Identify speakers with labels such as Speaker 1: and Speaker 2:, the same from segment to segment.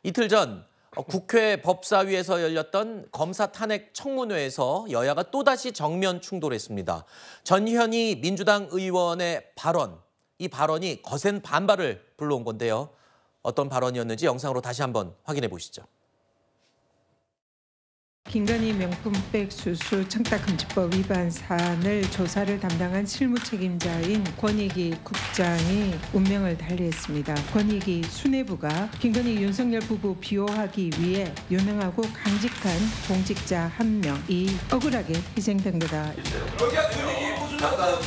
Speaker 1: 이틀 전 국회 법사위에서 열렸던 검사 탄핵 청문회에서 여야가 또다시 정면 충돌했습니다. 전현희 민주당 의원의 발언, 이 발언이 거센 반발을 불러온 건데요. 어떤 발언이었는지 영상으로 다시 한번 확인해 보시죠.
Speaker 2: 김건희 명품백 수수 청탁금지법 위반 사안을 조사를 담당한 실무 책임자인 권익위 국장이 운명을 달리했습니다. 권익위 수뇌부가 김건희 윤석열 부부 비호하기 위해 유능하고 강직한 공직자 한 명이 억울하게 희생된 거다.
Speaker 3: 여기가 권익위 보수다.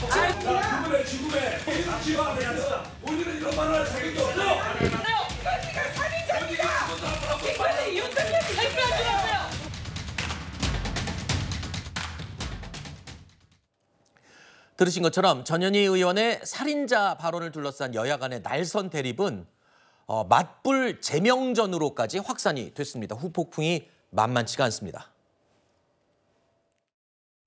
Speaker 3: 그분의 죽음에 지화하면서 우리는 이런 말을 할 자격이 없어.
Speaker 4: 김건희가 살인자입니다. 김건희 윤석열이 대표하시라고요.
Speaker 1: 들으신 것처럼 전현희 의원의 살인자 발언을 둘러싼 여야 간의 날선 대립은 맞불 제명전으로까지 확산이 됐습니다. 후폭풍이 만만치가 않습니다.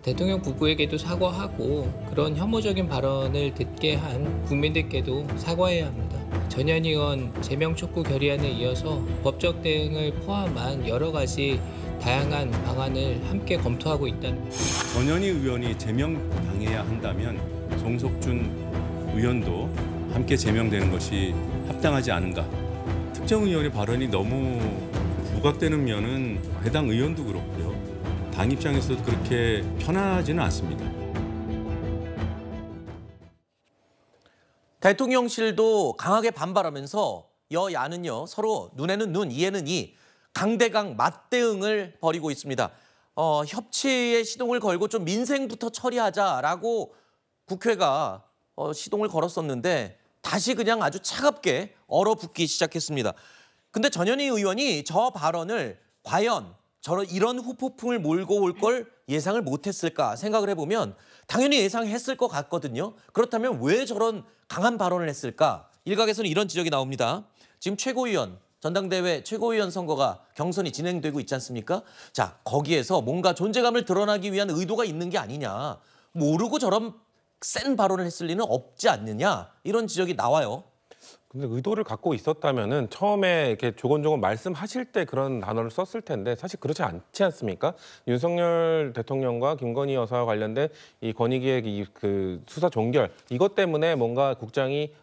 Speaker 5: 대통령 부부에게도 사과하고 그런 혐오적인 발언을 듣게 한 국민들께도 사과해야 합니다. 전현희 의원 제명 촉구 결의안에 이어서 법적 대응을 포함한 여러 가지 다양한 방안을 함께 검토하고 있다는.
Speaker 6: 전현희 의원이 제명당해야 한다면 정석준 의원도 함께 제명되는 것이 합당하지 않은가. 특정 의원의 발언이 너무 부각되는 면은 해당 의원도 그렇고요. 당 입장에서도 그렇게 편하지는 않습니다.
Speaker 1: 대통령실도 강하게 반발하면서 여야는요 서로 눈에는 눈, 이에는 이 강대강 맞대응을 벌이고 있습니다. 협치의 시동을 걸고 좀 민생부터 처리하자라고 국회가 시동을 걸었었는데 다시 그냥 아주 차갑게 얼어붙기 시작했습니다. 근데 전현희 의원이 저 발언을 과연 이런 후폭풍을 몰고 올 걸 예상을 못했을까 생각을 해보면 당연히 예상했을 것 같거든요. 그렇다면 왜 저런 강한 발언을 했을까? 일각에서는 이런 지적이 나옵니다. 지금 최고위원, 전당대회 최고위원 선거가 경선이 진행되고 있지 않습니까? 자, 거기에서 뭔가 존재감을 드러나기 위한 의도가 있는 게 아니냐. 모르고 저런 센 발언을 했을 리는 없지 않느냐. 이런 지적이 나와요.
Speaker 7: 근데 의도를 갖고 있었다면은 처음에 이렇게 조곤조곤 말씀하실 때 그런 단어를 썼을 텐데 사실 그렇지 않지 않습니까? 윤석열 대통령과 김건희 여사와 관련된 이 권익위의 그 수사 종결 이것 때문에 뭔가 국장이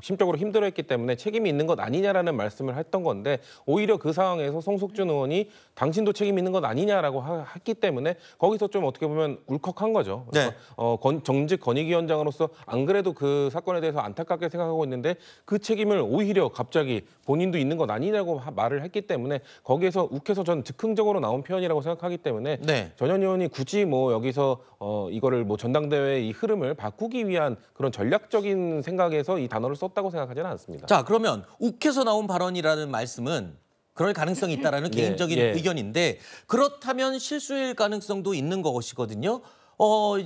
Speaker 7: 심적으로 힘들어했기 때문에 책임이 있는 것 아니냐라는 말씀을 했던 건데 오히려 그 상황에서 송석준 의원이 당신도 책임 있는 것 아니냐라고 했기 때문에 거기서 좀 어떻게 보면 울컥한 거죠. 그래서
Speaker 1: 네.
Speaker 7: 정직 권익위원장으로서 안 그래도 그 사건에 대해서 안타깝게 생각하고 있는데 그 책임을 오히려 갑자기 본인도 있는 것 아니냐고 말을 했기 때문에 거기에서 욱해서 저는 즉흥적으로 나온 표현이라고 생각하기 때문에
Speaker 1: 네.
Speaker 7: 전현희 의원이 굳이 뭐 여기서 이거를 뭐 전당대회 이 흐름을 바꾸기 위한 그런 전략적인 생각에서 이 단어를 썼다고 생각하지는 않습니다.
Speaker 1: 자, 그러면 욱해서 나온 발언이라는 말씀은 그럴 가능성이 있다라는 개인적인 의견인데 그렇다면 실수일 가능성도 있는 것이거든요.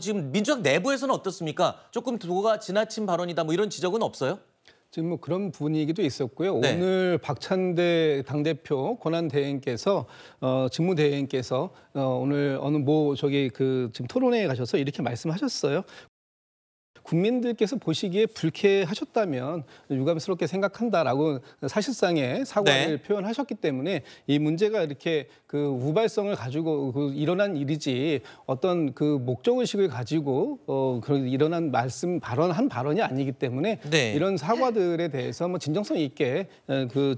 Speaker 1: 지금 민주당 내부에서는 어떻습니까? 조금 도가 지나친 발언이다 뭐 이런 지적은 없어요?
Speaker 8: 지금 뭐 그런 분위기도 있었고요.
Speaker 1: 네.
Speaker 8: 오늘 박찬대 당대표 권한대행께서 직무대행께서 오늘 지금 토론회에 가셔서 이렇게 말씀하셨어요. 국민들께서 보시기에 불쾌하셨다면 유감스럽게 생각한다라고 사실상의 사과를 표현하셨기 때문에 이 문제가 이렇게 그 우발성을 가지고 일어난 일이지 어떤 그 목적의식을 가지고 일어난 발언한 발언이 아니기 때문에 이런 사과들에 대해서 뭐 진정성 있게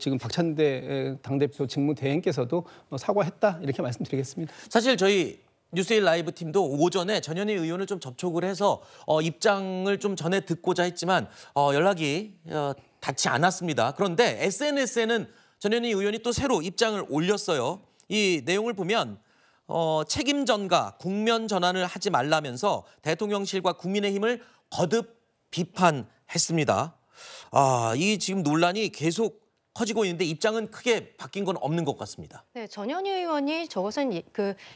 Speaker 8: 지금 박찬대 당대표 직무대행께서도 사과했다 이렇게 말씀드리겠습니다.
Speaker 1: 사실 저희 뉴스일 라이브 팀도 오전에 전현희 의원을 좀 접촉을 해서 입장을 좀 전해 듣고자 했지만 연락이 닿지 않았습니다. 그런데 SNS에는 전현희 의원이 또 새로 입장을 올렸어요. 이 내용을 보면 책임 전가, 국면 전환을 하지 말라면서 대통령실과 국민의힘을 거듭 비판했습니다. 이 지금 논란이 계속 커지고 있는데 입장은 크게 바뀐 건 없는 것 같습니다.
Speaker 9: 네, 전현희 의원이 저것은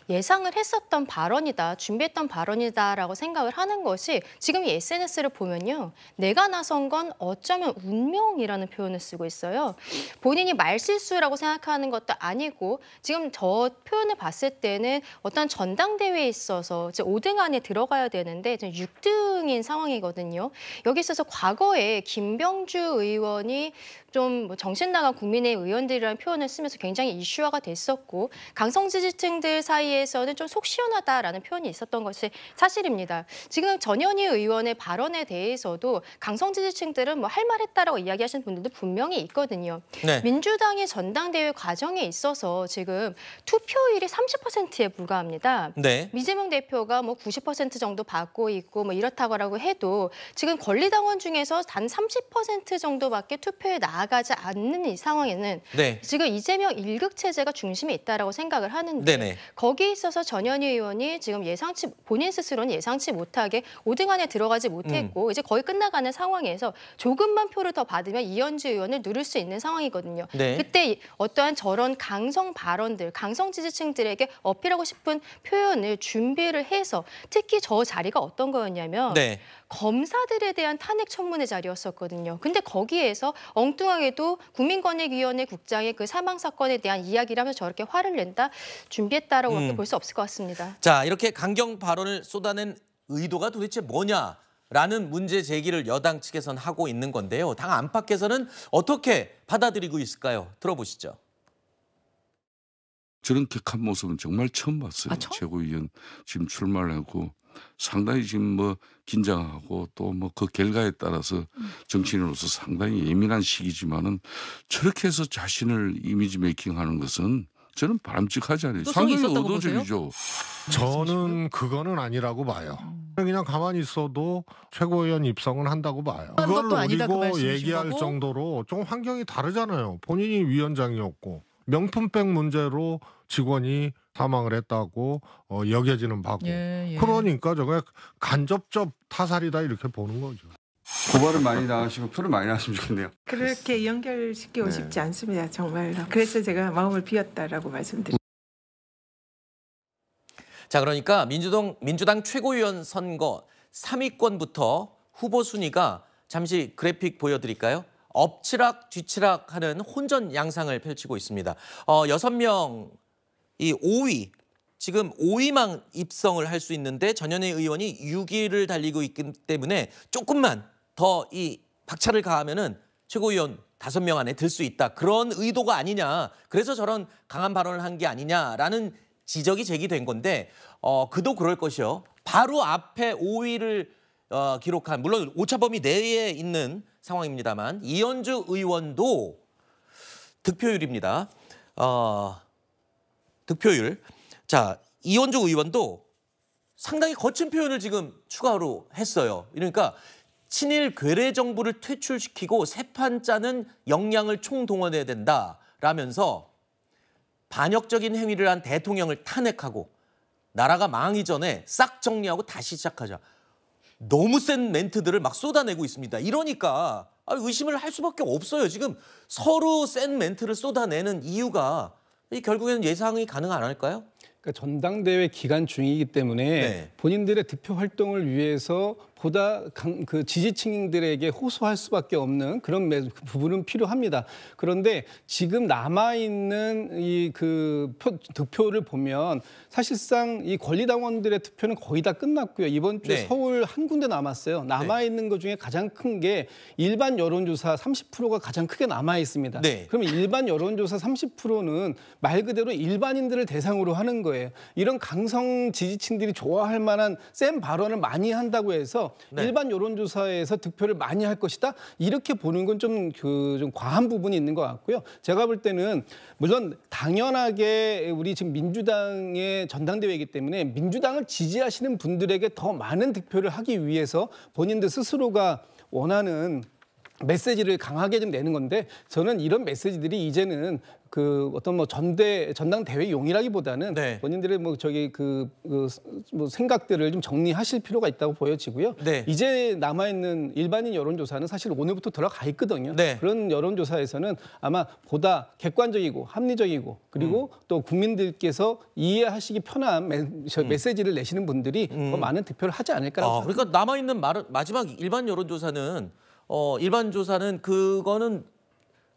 Speaker 9: 예상을 했었던 발언이다, 준비했던 발언이다라고 생각을 하는 것이 지금 이 SNS를 보면요. 내가 나선 건 어쩌면 운명이라는 표현을 쓰고 있어요. 본인이 말실수라고 생각하는 것도 아니고 지금 저 표현을 봤을 때는 어떤 전당대회에 있어서 이제 5등 안에 들어가야 되는데 지금 6등인 상황이거든요. 여기 있어서 과거에 김병주 의원이 좀 정신 나간 국민의힘 의원들이라는 표현을 쓰면서 굉장히 이슈화가 됐었고 강성 지지층들 사이에서는 좀 속 시원하다라는 표현이 있었던 것이 사실입니다. 지금 전현희 의원의 발언에 대해서도 강성 지지층들은 뭐 할 말했다라고 이야기하시는 분들도 분명히 있거든요.
Speaker 1: 네.
Speaker 9: 민주당의 전당대회 과정에 있어서 지금 투표율이 30%에 불과합니다.
Speaker 1: 네.
Speaker 9: 이재명 대표가 뭐 90% 정도 받고 있고 뭐 이렇다고 해도 지금 권리당원 중에서 단 30% 정도밖에 투표에 나아가지 않는 이 상황에는
Speaker 1: 네.
Speaker 9: 지금 이재명 일극 체제가 중심에 있다라고 생각을 하는데
Speaker 1: 네네.
Speaker 9: 거기에 있어서 전현희 의원이 지금 본인 스스로는 예상치 못하게 5등 안에 들어가지 못했고 이제 거의 끝나가는 상황에서 조금만 표를 더 받으면 이현주 의원을 누를 수 있는 상황이거든요.
Speaker 1: 네.
Speaker 9: 그때 어떠한 저런 강성 발언들, 강성 지지층들에게 어필하고 싶은 표현을 준비를 해서 특히 저 자리가 어떤 거였냐면
Speaker 1: 네.
Speaker 9: 검사들에 대한 탄핵 청문회 자리였었거든요. 근데 거기에서 엉뚱하게도 국민권익위원회 국장의 그 사망 사건에 대한 이야기를 하면서 저렇게 화를 낸다? 준비했다라고 볼 수 없을 것 같습니다.
Speaker 1: 자, 이렇게 강경 발언을 쏟아낸 의도가 도대체 뭐냐라는 문제 제기를 여당 측에서는 하고 있는 건데요. 당 안팎에서는 어떻게 받아들이고 있을까요? 들어보시죠.
Speaker 10: 저런 격한 모습은 정말 처음 봤어요. 최고위원 지금 출마를 하고 상당히 지금 뭐 긴장하고 또 뭐 그 결과에 따라서 정치인으로서 상당히 예민한 시기지만은 저렇게 해서 자신을 이미지 메이킹하는 것은 저는 바람직하지 않아요. 상당히 의도적이죠.
Speaker 11: 저는 그거는 아니라고 봐요. 그냥 가만히 있어도 최고위원 입성은 한다고 봐요. 그걸 노리고 얘기할 정도로 좀 환경이 다르잖아요. 본인이 위원장이었고 명품백 문제로 직원이 사망을 했다고 여겨지는 바고. 그러니까 저게 간접적 타살이다 이렇게 보는 거죠.
Speaker 12: 고발을 많이 당하시고 표를 많이 나왔으면 좋겠네요.
Speaker 2: 그렇게 연결시키고 싶지 않습니다. 정말로. 그래서 제가 마음을 비웠다라고 말씀드립니다.
Speaker 1: 자, 그러니까 민주당 최고위원 선거 3위권부터 후보 순위가 잠시 그래픽 보여드릴까요? 엎치락 뒤치락 하는 혼전 양상을 펼치고 있습니다. 6명 이 5위, 지금 5위만 입성을 할 수 있는데 전현희 의원이 6위를 달리고 있기 때문에 조금만 더 이 박차를 가하면은 최고위원 5명 안에 들 수 있다. 그런 의도가 아니냐. 그래서 저런 강한 발언을 한 게 아니냐라는 지적이 제기된 건데 그도 그럴 것이요. 바로 앞에 5위를 기록한, 물론 오차범위 내에 있는 상황입니다만 이현주 의원도 득표율입니다. 득표율. 자, 이현주 의원도 상당히 거친 표현을 지금 추가로 했어요. 그러니까 친일 괴뢰 정부를 퇴출시키고 새 판 짜는 역량을 총동원해야 된다라면서 반역적인 행위를 한 대통령을 탄핵하고 나라가 망하기 전에 싹 정리하고 다시 시작하자. 너무 센 멘트들을 막 쏟아내고 있습니다. 이러니까 의심을 할 수밖에 없어요. 지금 서로 센 멘트를 쏟아내는 이유가 결국에는 예상이 가능 안 할까요?
Speaker 8: 그러니까 전당대회 기간 중이기 때문에 본인들의 득표 활동을 위해서 보다 그 지지층들에게 호소할 수밖에 없는 그런 부분은 필요합니다. 그런데 지금 남아 있는 이 그 득표를 보면 사실상 이 권리당원들의 투표는 거의 다 끝났고요. 이번 주에 서울 한 군데 남았어요. 남아 있는 것 중에 가장 큰 게 일반 여론조사 30%가 가장 크게 남아 있습니다. 그럼 일반 여론조사 30%는 말 그대로 일반인들을 대상으로 하는 거예요. 이런 강성 지지층들이 좋아할 만한 센 발언을 많이 한다고 해서 일반 여론조사에서 득표를 많이 할 것이다. 이렇게 보는 건 좀 과한 부분이 있는 것 같고요. 제가 볼 때는 물론 당연하게 우리 지금 민주당의 전당대회이기 때문에 민주당을 지지하시는 분들에게 더 많은 득표를 하기 위해서 본인들 스스로가 원하는 메시지를 강하게 좀 내는 건데 저는 이런 메시지들이 이제는 그 어떤 뭐 전당대회용이라기보다는 본인들의 뭐 뭐 생각들을 좀 정리하실 필요가 있다고 보여지고요. 이제 남아 있는 일반인 여론조사는 사실 오늘부터 들어가 있거든요. 그런 여론조사에서는 아마 보다 객관적이고 합리적이고 그리고 또 국민들께서 이해하시기 편한 메시지를 내시는 분들이 더 많은 득표를 하지 않을까라고 생각합니다.
Speaker 1: 그러니까 남아 있는 마지막 일반 여론조사는 일반 조사는 그거는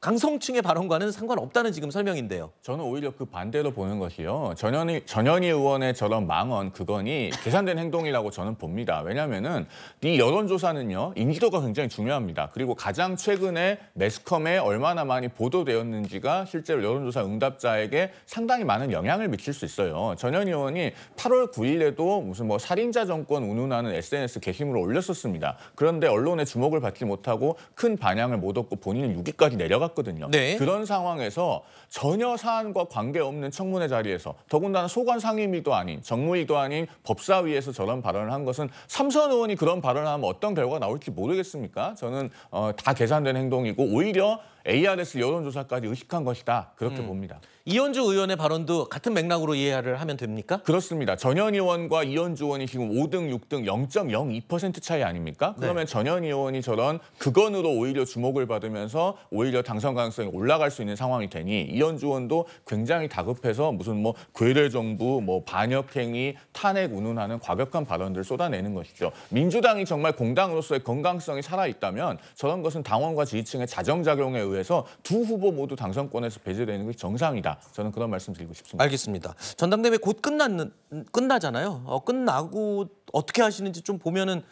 Speaker 1: 강성층의 발언과는 상관없다는 지금 설명인데요.
Speaker 13: 저는 오히려 그 반대로 보는 것이요. 전현희 의원의 저런 망언 그건이 계산된 행동이라고 저는 봅니다. 왜냐하면은 이 여론조사는요. 인지도가 굉장히 중요합니다. 그리고 가장 최근에 매스컴에 얼마나 많이 보도되었는지가 실제로 여론조사 응답자에게 상당히 많은 영향을 미칠 수 있어요. 전현희 의원이 8월 9일에도 무슨 뭐 살인자 정권 운운하는 SNS 게시물을 올렸었습니다. 그런데 언론의 주목을 받지 못하고 큰 반향을 못 얻고 본인은 6위까지 내려갔거든요.
Speaker 1: 네.
Speaker 13: 그런 상황에서 전혀 사안과 관계없는 청문회 자리에서 더군다나 소관 상임위도 아닌 정무위도 아닌 법사위에서 저런 발언을 한 것은 삼선 의원이 그런 발언을 하면 어떤 결과가 나올지 모르겠습니까? 저는 다 계산된 행동이고 오히려 ARS 여론조사까지 의식한 것이다. 그렇게 봅니다.
Speaker 1: 이현주 의원의 발언도 같은 맥락으로 이해를 하면 됩니까?
Speaker 13: 그렇습니다. 전현희 의원과 이현주 의원이 지금 5등, 6등 0.02% 차이 아닙니까? 그러면 전현희 의원이 저런 극언으로 오히려 주목을 받으면서 오히려 당선 가능성이 올라갈 수 있는 상황이 되니 이현주 의원도 굉장히 다급해서 무슨 뭐 괴뢰 정부, 뭐 반역행위, 탄핵 운운하는 과격한 발언들을 쏟아내는 것이죠. 민주당이 정말 공당으로서의 건강성이 살아있다면 저런 것은 당원과 지지층의 자정작용에 의해서 두 후보 모두 당선권에서 배제되는 것이 정상이다. 저는 그런 말씀 드리고 싶습니다.
Speaker 1: 알겠습니다. 전당대회 곧 끝나잖아요. 끝나고 어떻게 하시는지 좀 보면은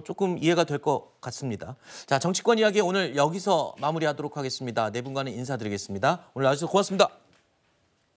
Speaker 1: 조금 이해가 될 것 같습니다. 자, 정치권 이야기 오늘 여기서 마무리하도록 하겠습니다. 네 분과는 인사드리겠습니다. 오늘 나와주셔서 고맙습니다.